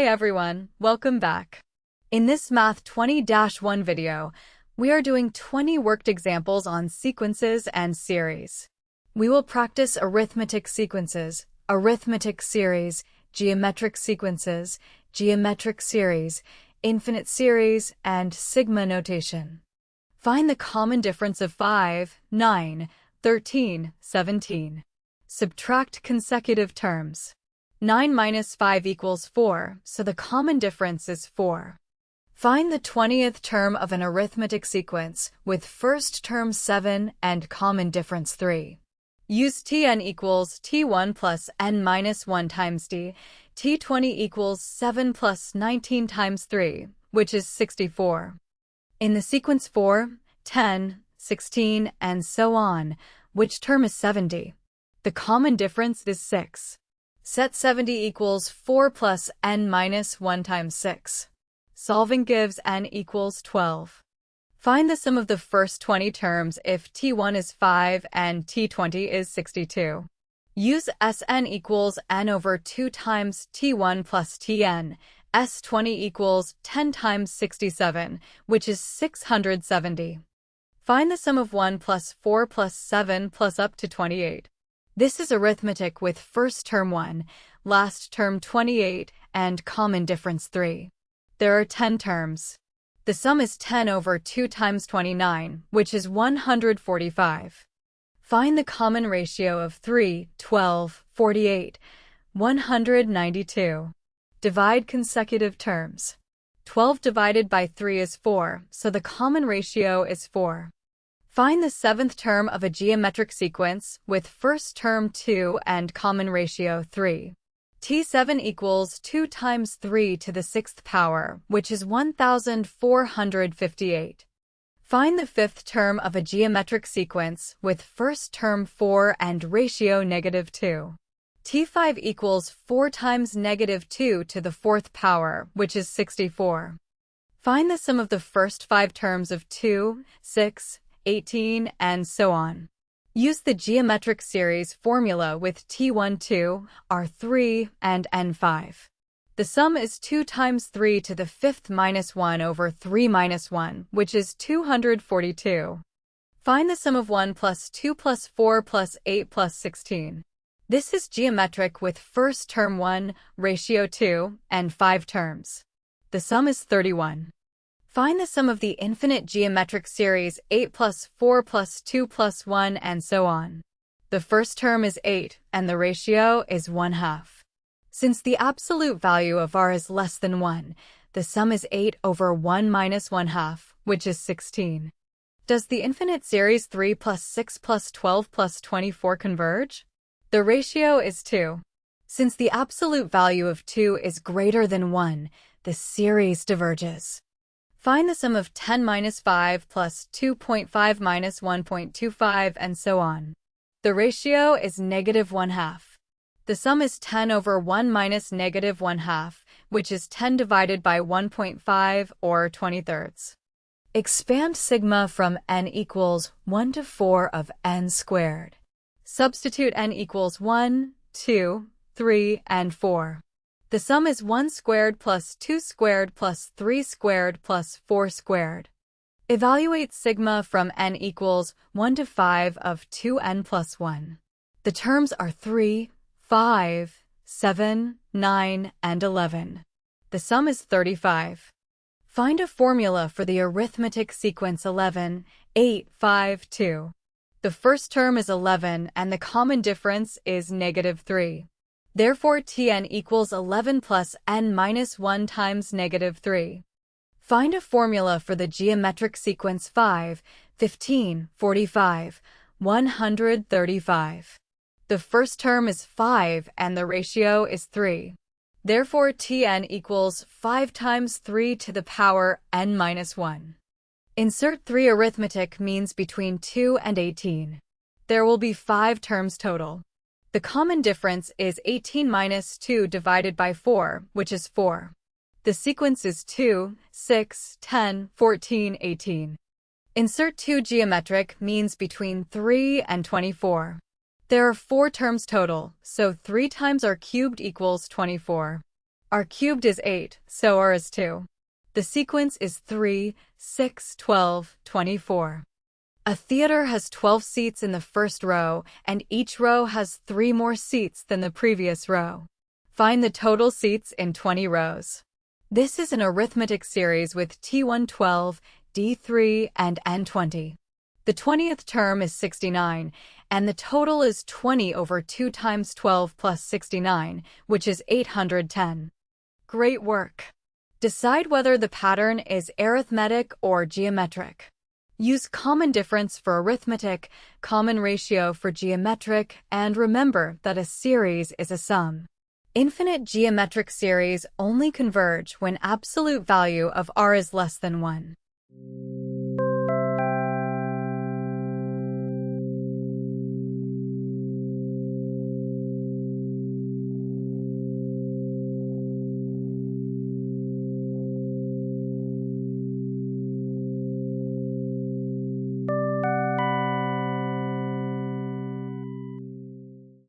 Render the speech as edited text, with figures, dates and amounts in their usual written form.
Hey everyone, welcome back. In this Math 20-1 video, we are doing 20 worked examples on sequences and series. We will practice arithmetic sequences, arithmetic series, geometric sequences, geometric series, infinite series, and sigma notation. Find the common difference of 5, 9, 13, 17. Subtract consecutive terms. 9 minus 5 equals 4, so the common difference is 4. Find the 20th term of an arithmetic sequence with first term 7 and common difference 3. Use Tn equals T1 plus n minus 1 times t, T20 equals 7 plus 19 times 3, which is 64. In the sequence 4, 10, 16, and so on, which term is 70? The common difference is 6. Set 70 equals 4 plus n minus 1 times 6. Solving gives n equals 12. Find the sum of the first 20 terms if T1 is 5 and T20 is 62. Use Sn equals n over 2 times T1 plus Tn. S20 equals 10 times 67, which is 670. Find the sum of 1 plus 4 plus 7 plus up to 28. This is arithmetic with first term 1, last term 28, and common difference 3. There are 10 terms. The sum is 10 over 2 times 29, which is 145. Find the common ratio of 3, 12, 48, 192. Divide consecutive terms. 12 divided by 3 is 4, so the common ratio is 4. Find the 7th term of a geometric sequence with first term 2 and common ratio 3. T7 equals 2 times 3 to the 6th power, which is 1458. Find the 5th term of a geometric sequence with first term 4 and ratio -2. T5 equals 4 times -2 to the 4th power, which is 64. Find the sum of the first 5 terms of 2, 6, 18, and so on. Use the geometric series formula with T1, 2, R3, and N5. The sum is 2 times 3 to the 5th minus 1 over 3 minus 1, which is 242. Find the sum of 1 plus 2 plus 4 plus 8 plus 16. This is geometric with first term 1, ratio 2, and 5 terms. The sum is 31. Find the sum of the infinite geometric series 8 plus 4 plus 2 plus 1 and so on. The first term is 8, and the ratio is 1/2. Since the absolute value of r is less than 1, the sum is 8 over 1 minus 1/2, which is 16. Does the infinite series 3 plus 6 plus 12 plus 24 converge? The ratio is 2. Since the absolute value of 2 is greater than 1, the series diverges. Find the sum of 10 minus 5 plus 2.5 minus 1.25 and so on. The ratio is -1/2. The sum is 10 over 1 minus -1/2, which is 10 divided by 1.5 or 20/3. Expand sigma from n equals 1 to 4 of n squared. Substitute n equals 1, 2, 3, and 4. The sum is 1 squared plus 2 squared plus 3 squared plus 4 squared. Evaluate sigma from n equals 1 to 5 of 2n plus 1. The terms are 3, 5, 7, 9, and 11. The sum is 35. Find a formula for the arithmetic sequence 11, 8, 5, 2. The first term is 11 and the common difference is -3. Therefore, Tn equals 11 plus n minus 1 times -3. Find a formula for the geometric sequence 5, 15, 45, 135. The first term is 5 and the ratio is 3. Therefore, Tn equals 5 times 3 to the power n minus 1. Insert 3 arithmetic means between 2 and 18. There will be 5 terms total. The common difference is 18 minus 2 divided by 4, which is 4. The sequence is 2, 6, 10, 14, 18. Insert 2 geometric means between 3 and 24. There are 4 terms total, so 3 times r cubed equals 24. R cubed is 8, so R is 2. The sequence is 3, 6, 12, 24. A theater has 12 seats in the first row, and each row has 3 more seats than the previous row. Find the total seats in 20 rows. This is an arithmetic series with T1 12, D3, and N20. The 20th term is 69, and the total is 20 over 2 times 12 plus 69, which is 810. Great work! Decide whether the pattern is arithmetic or geometric. Use common difference for arithmetic, common ratio for geometric, and remember that a series is a sum. Infinite geometric series only converge when absolute value of R is less than 1.